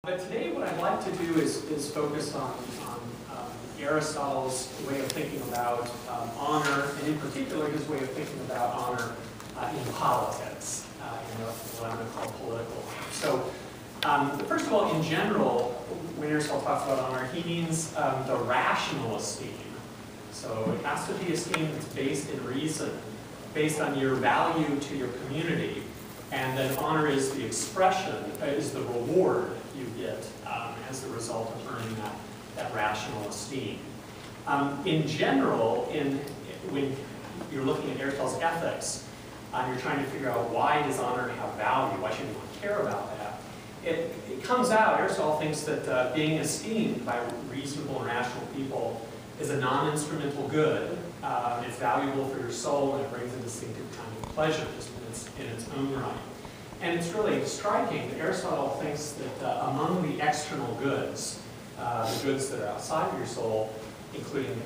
But today what I'd like to do is focus on Aristotle's way of thinking about honor, and in particular his way of thinking about honor in politics, in what I'm going to call political honor. So first of all, in general, when Aristotle talks about honor, he means the rational esteem. So it has to be esteem that's based in reason, based on your value to your community, and then honor is the expression, is the reward you get as the result of earning that rational esteem. In general, when you're looking at Aristotle's ethics, you're trying to figure out why does honor have value, why should anyone care about that? It comes out, Aristotle thinks that being esteemed by reasonable and rational people is a non-instrumental good. It's valuable for your soul, and it brings a distinctive kind of pleasure just in its own right. And it's really striking that Aristotle thinks that among the external goods, the goods that are outside of your soul, including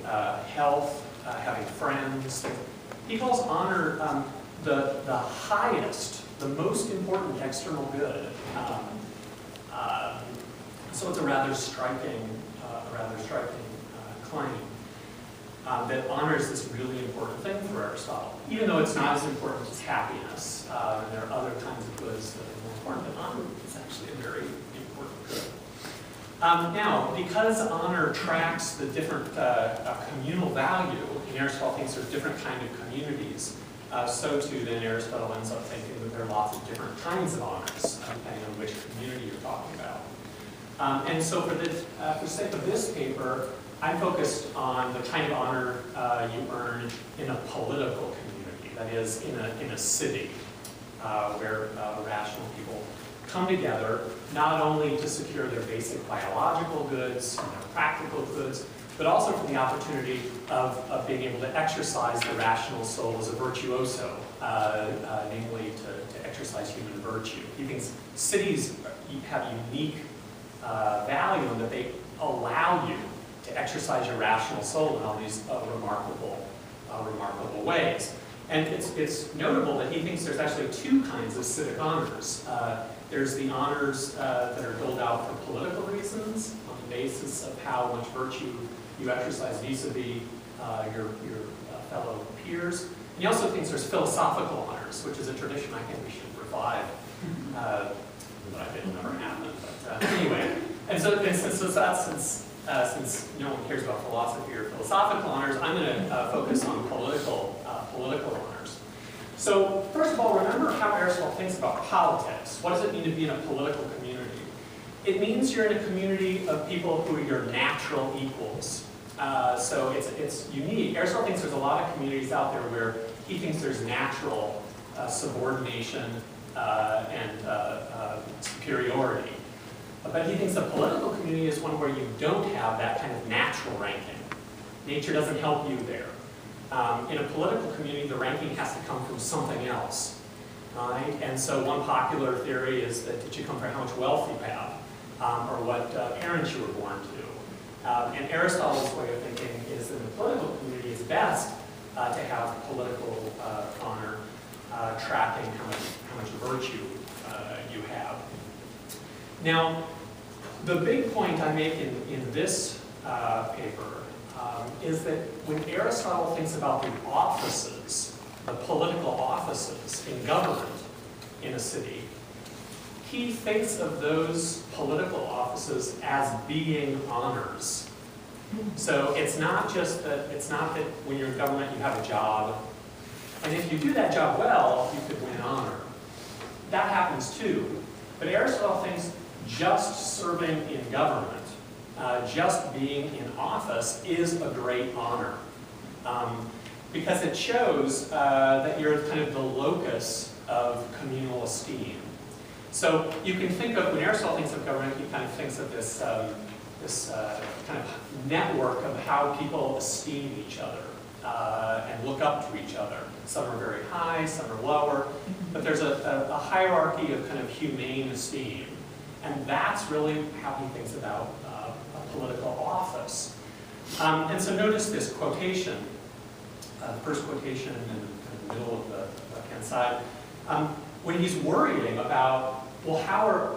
health, having friends, he calls honor the highest, the most important external good. So it's a rather striking claim. That honor is this really important thing for Aristotle, even though it's not as important as happiness, and there are other kinds of goods that are more important, but honor is actually a very important good. Now, because honor tracks the different communal value, and Aristotle thinks there's different kinds of communities, so too then Aristotle ends up thinking that there are lots of different kinds of honors, depending on which community you're talking about. And so for the sake of this paper, I'm focused on the kind of honor you earn in a political community, that is, in a city where rational people come together not only to secure their basic biological goods, their practical goods, but also for the opportunity of being able to exercise the rational soul as a virtuoso, namely to exercise human virtue. He thinks cities have unique value in that they allow you to exercise your rational soul in all these remarkable ways. And it's notable that he thinks there's actually two kinds of civic honors. There's the honors that are doled out for political reasons, on the basis of how much virtue you exercise vis-a-vis your fellow peers. And he also thinks there's philosophical honors, which is a tradition I think we should revive. But I didn't never happen. But anyway, and since no one cares about philosophy or philosophical honors, I'm going to focus on political honors. So first of all, remember how Aristotle thinks about politics. What does it mean to be in a political community? It means you're in a community of people who are your natural equals. So it's unique. Aristotle thinks there's a lot of communities out there where he thinks there's natural subordination and superiority. But he thinks the political community is one where you don't have that kind of natural ranking. Nature doesn't help you there. In a political community, the ranking has to come from something else. Right? And so one popular theory is that it should come from how much wealth you have, or what parents you were born to. And Aristotle's way of thinking is that in the political community, it's best to have political honor tracking how much virtue you have. Now, the big point I make in this paper is that when Aristotle thinks about the offices, the political offices in government in a city, he thinks of those political offices as being honors. So it's not that when you're in government you have a job, and if you do that job well, you could win honor. That happens too. But Aristotle thinks just serving in government, just being in office is a great honor. Because it shows that you're kind of the locus of communal esteem. So you can think of, when Aristotle thinks of government, he kind of thinks of this kind of network of how people esteem each other and look up to each other. Some are very high, some are lower, but there's a hierarchy of kind of humane esteem. And that's really how he thinks about a political office. And so notice this quotation, the first quotation in the middle of the left-hand side. When he's worrying about, well, how are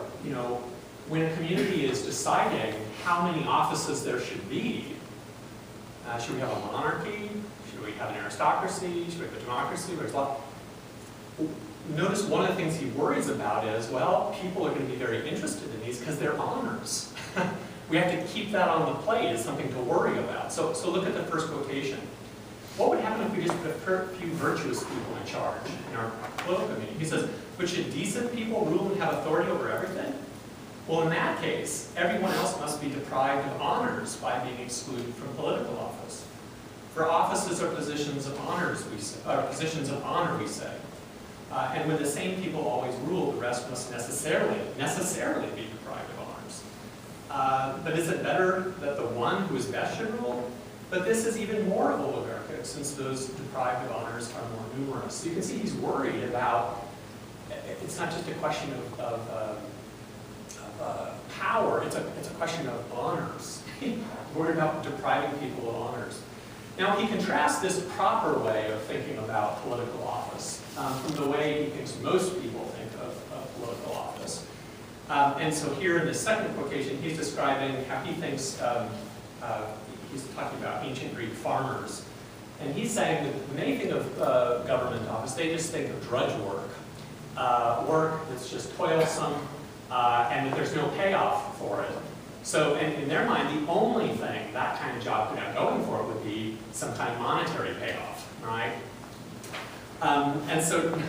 when a community is deciding how many offices there should be, should we have a monarchy? Should we have an aristocracy? Should we have a democracy? Notice one of the things he worries about is, well, people are going to be very interested in these because they're honors. We have to keep that on the plate as something to worry about. So look at the first quotation. What would happen if we just put a few virtuous people in charge in our political community? He says, but should decent people rule and have authority over everything? Well, in that case, everyone else must be deprived of honors by being excluded from political office. For offices or positions of honors, we say, or positions of honor, we say. And when the same people always rule, the rest must necessarily be deprived of honors. But is it better that the one who is best should rule? But this is even more oligarchic, since those deprived of honors are more numerous. So you can see he's worried about, it's not just a question of power, it's a question of honors. He's worried about depriving people of honors. Now he contrasts this proper way of thinking about political office from the way he thinks most people think of political office. And so here in the second quotation, he's describing how he thinks, he's talking about ancient Greek farmers. And he's saying that when they think of government office, they just think of drudge work. Work that's just toilsome, and that there's no payoff for it. So in their mind, the only thing that kind of job could have going for it would be some kind of monetary payoff, right? And so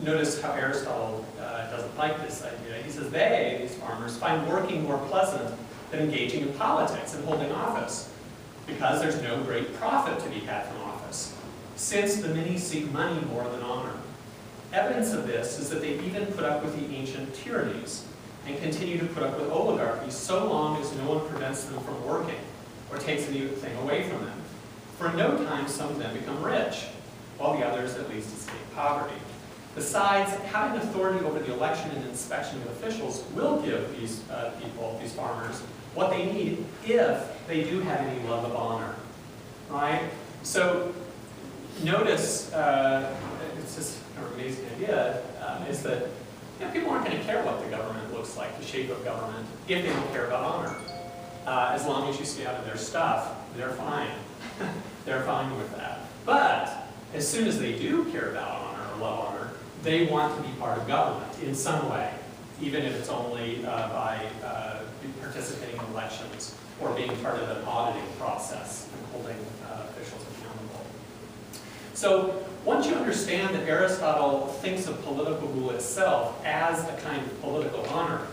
notice how Aristotle doesn't like this idea. He says these farmers, find working more pleasant than engaging in politics and holding office, because there's no great profit to be had from office, since the many seek money more than honor. Evidence of this is that they even put up with the ancient tyrannies and continue to put up with oligarchies so long as no one prevents them from working or takes anything away from them. For in no time some of them become rich, while the others at least escape poverty. Besides, having authority over the election and inspection of officials will give these people, these farmers, what they need if they do have any love of honor, right? So notice, it's just an amazing idea, is that people aren't going to care what the government looks like, the shape of government, if they don't care about honor. As long as you stay out of their stuff, they're fine. They're fine with that. But as soon as they do care about honor or love honor, they want to be part of government in some way, even if it's only by participating in elections or being part of an auditing process and holding officials accountable. So once you understand that Aristotle thinks of political rule itself as a kind of political honor,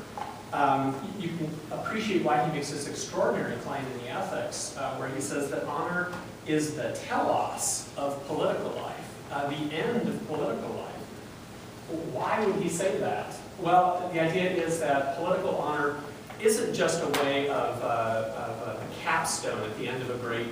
you can appreciate why he makes this extraordinary claim in the Ethics, where he says that honor is the telos of political life, the end of political life. Why would he say that? Well, the idea is that political honor isn't just a way of a capstone at the end of a great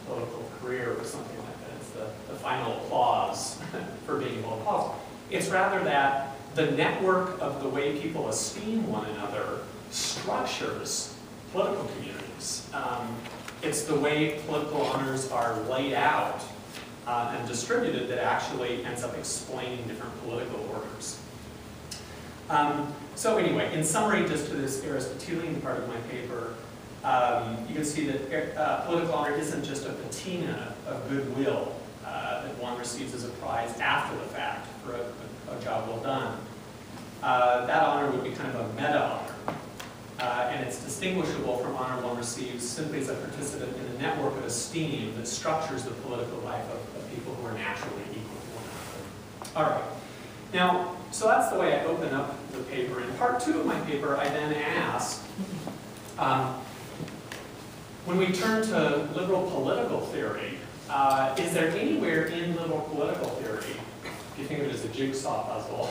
political career or something like that. It's the final applause for being able to pause. It's rather that the network of the way people esteem one another structures political communities. It's the way political honors are laid out and distributed that actually ends up explaining different political orders. So anyway, in summary, just to this Aristotelian part of my paper, you can see that political honor isn't just a patina of goodwill that one receives as a prize after the fact for a job well done. That honor would be kind of a meta honor, and it's distinguishable from honor one receives simply as a participant in a network of esteem that structures the political life of people who are naturally equal to one another. All right. Now, so that's the way I open up the paper. In part 2 of my paper, I then ask, when we turn to liberal political theory, is there anywhere in liberal political theory, if you think of it as a jigsaw puzzle,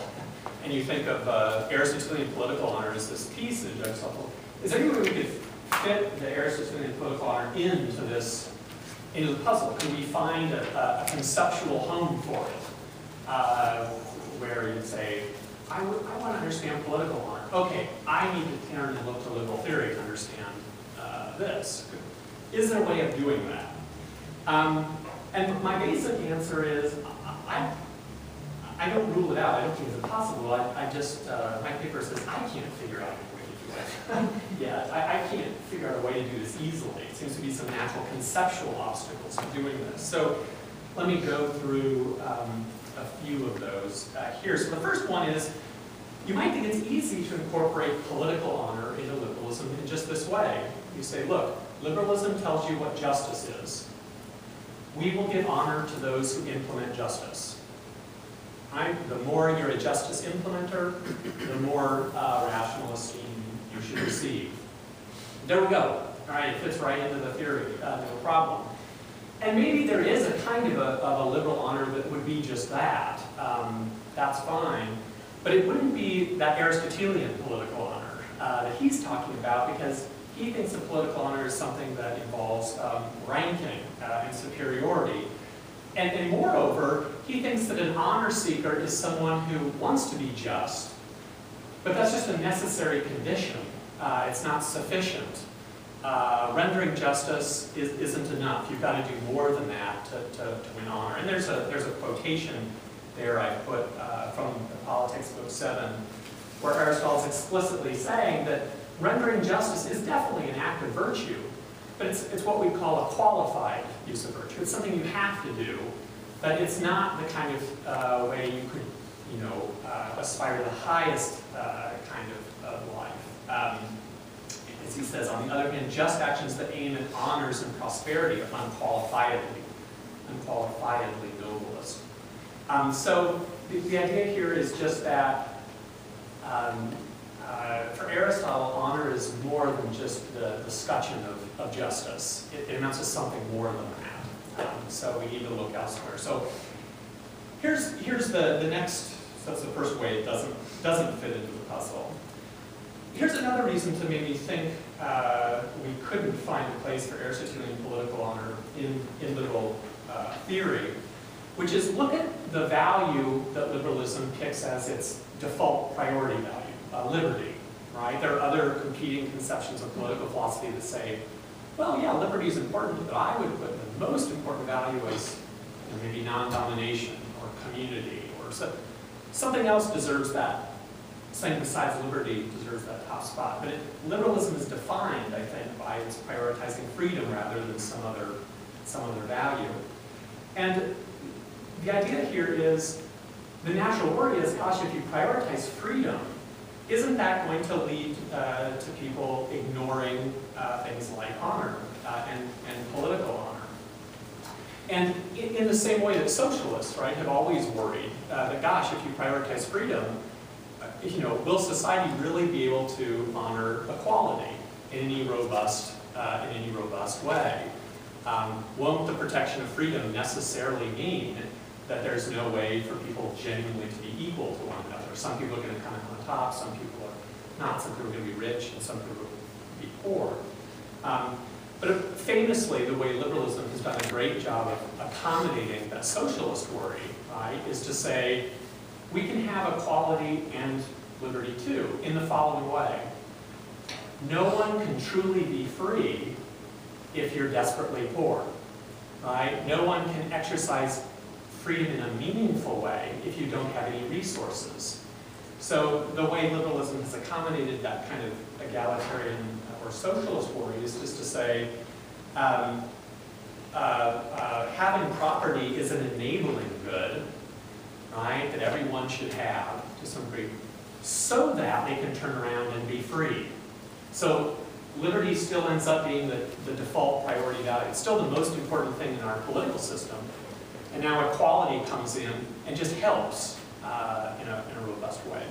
and you think of Aristotelian political honor as this piece of the jigsaw puzzle, is there anywhere we could fit the Aristotelian political honor into the puzzle? Can we find a conceptual home for it? Where you'd say, I want to understand political honor. Okay, I need to turn and look to liberal theory to understand this. Is there a way of doing that? And my basic answer is, I don't rule it out. I don't think it's impossible. I just, my paper says I can't figure out a way to with yet. I can't figure out a way to do this easily. It seems to be some natural conceptual obstacles to doing this. So let me go through a few of those here. So the first one is, you might think it's easy to incorporate political honor into liberalism in just this way. You say, look, liberalism tells you what justice is. We will give honor to those who implement justice. Right? The more you're a justice implementer, the more rational esteem you should receive. There we go. All right, it fits right into the theory, no problem. And maybe there is a kind of a liberal honor that would be just that. That's fine. But it wouldn't be that Aristotelian political honor that he's talking about, because he thinks that political honor is something that involves ranking and superiority. And moreover, he thinks that an honor seeker is someone who wants to be just, but that's just a necessary condition. It's not sufficient. Rendering justice isn't enough. You've got to do more than that to win honor. And there's a quotation there I put from the Politics Book 7, where Aristotle's explicitly saying that rendering justice is definitely an act of virtue, but it's what we call a qualified use of virtue. It's something you have to do, but it's not the kind of way you could, aspire to the highest kind of life. As he says, on the other hand, just actions that aim at honors and prosperity are unqualifiedly noblest. So the idea here is just that for Aristotle, honor is more than just the scutcheon of justice. It amounts to something more than that. So we need to look elsewhere. So here's the next. So that's the first way it doesn't fit into the puzzle. Here's another reason to maybe think we couldn't find a place for Aristotelian political honor in liberal theory, which is look at the value that liberalism picks as its default priority value, liberty, right? There are other competing conceptions of political philosophy that say, well, yeah, liberty is important, but I would put the most important value as maybe non-domination or community, or something else deserves that. Something besides liberty deserves that top spot. But liberalism is defined, I think, by its prioritizing freedom rather than some other value. And the idea here is, the natural worry is, gosh, if you prioritize freedom, isn't that going to lead to people ignoring things like honor and political honor? And in the same way that socialists, right, have always worried that, gosh, if you prioritize freedom, will society really be able to honor equality in any robust way? Won't the protection of freedom necessarily mean that there's no way for people genuinely to be equal to one another? Some people are going to come in on top, some people are not, some people are going to be rich, and some people will be poor. But famously, the way liberalism has done a great job of accommodating that socialist worry, right, is to say, we can have equality and liberty too, in the following way. No one can truly be free if you're desperately poor, right? No one can exercise freedom in a meaningful way if you don't have any resources. So the way liberalism has accommodated that kind of egalitarian or socialist worry is just to say, having property is an enabling good, right, that everyone should have to some degree, so that they can turn around and be free. So liberty still ends up being the default priority value. It's still the most important thing in our political system. And now equality comes in and just helps in a robust way.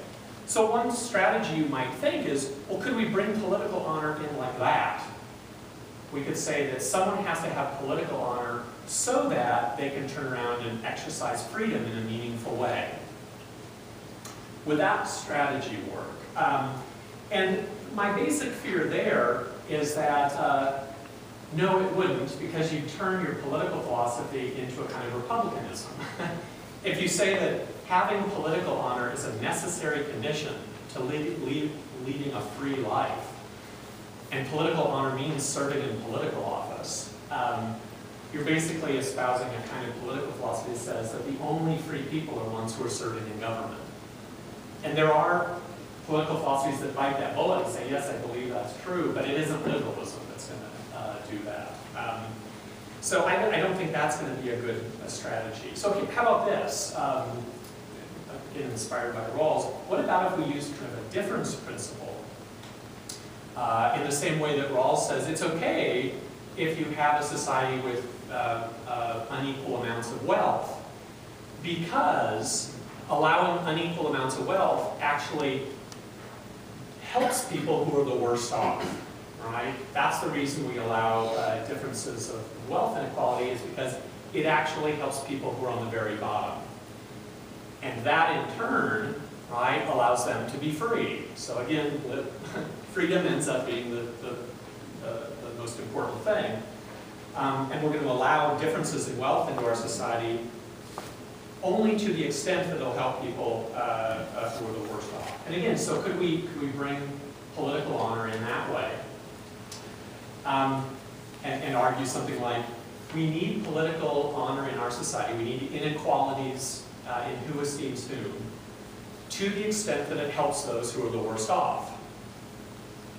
So one strategy you might think is, well, could we bring political honor in like that? We could say that someone has to have political honor so that they can turn around and exercise freedom in a meaningful way. Would that strategy work? And my basic fear there is that no, it wouldn't, because you turn your political philosophy into a kind of republicanism. If you say that having political honor is a necessary condition to leading a free life, and political honor means serving in political office, you're basically espousing a kind of political philosophy that says that the only free people are ones who are serving in government. And there are political philosophies that bite that bullet and say, yes, I believe that's true, but it isn't liberalism that's going to do that. So I don't think that's going to be a good strategy. So how about this? Again, inspired by Rawls, what about if we use kind of a difference principle? In the same way that Rawls says it's okay if you have a society with unequal amounts of wealth, because allowing unequal amounts of wealth actually helps people who are the worst off, right? That's the reason we allow differences of wealth inequality, is because it actually helps people who are on the very bottom. And that in turn, right, allows them to be free. So again, freedom ends up being the most important thing. And we're going to allow differences in wealth into our society only to the extent that it'll help people who are the worst off. And again, so could we bring political honor in that way? And argue something like, we need political honor in our society, we need inequalities in who esteems whom, to the extent that it helps those who are the worst off.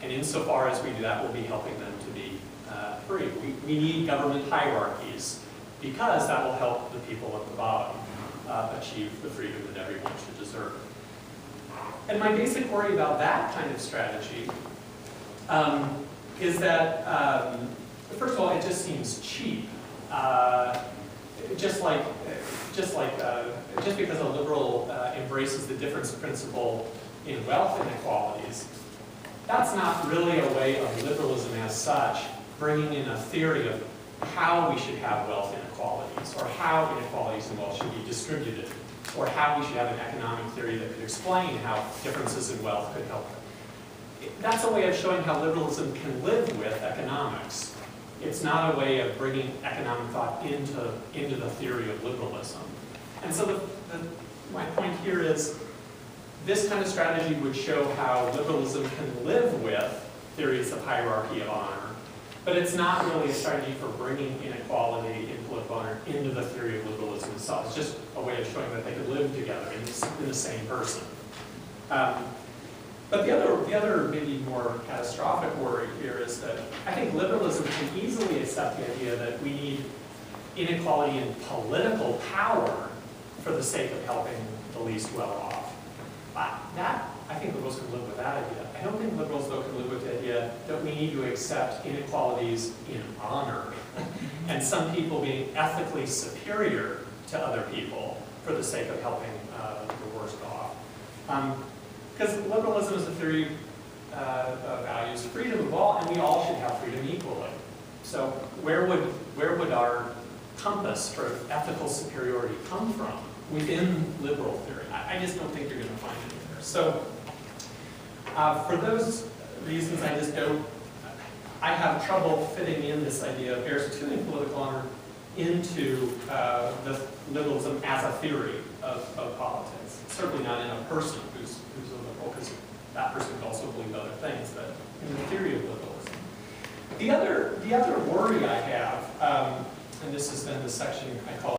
And insofar as we do that, we'll be helping them to be free. We need government hierarchies, because that will help the people at the bottom achieve the freedom that everyone should deserve. And my basic worry about that kind of strategy is that, first of all, it just seems cheap. Just because a liberal embraces the difference principle in wealth inequalities, that's not really a way of liberalism as such, bringing in a theory of how we should have wealth inequalities, or how inequalities in wealth should be distributed, or how we should have an economic theory that could explain how differences in wealth could help. That's a way of showing how liberalism can live with economics. It's not a way of bringing economic thought into the theory of liberalism. And so my point here is, this kind of strategy would show how liberalism can live with theories of hierarchy of honor, but it's not really a strategy for bringing inequality in political honor into the theory of liberalism itself. It's just a way of showing that they could live together in the same person. But the other maybe more catastrophic worry here is that I think liberalism can easily accept the idea that we need inequality in political power for the sake of helping the least well off. I think liberals can live with that idea. I don't think liberals, though, can live with the idea that we need to accept inequalities in honor and some people being ethically superior to other people for the sake of helping the worst off. Because liberalism is a theory values freedom of all, and we all should have freedom equally. So where would our compass for ethical superiority come from within liberal theory? I just don't think you're going to find it there. So for those reasons, I have trouble fitting in this idea of Aristotelian political honor into the liberalism as a theory of politics. Certainly not in a person who's a liberal, because that person could also believe other things, but in the theory of liberalism. The other worry I have, and this is then the section I call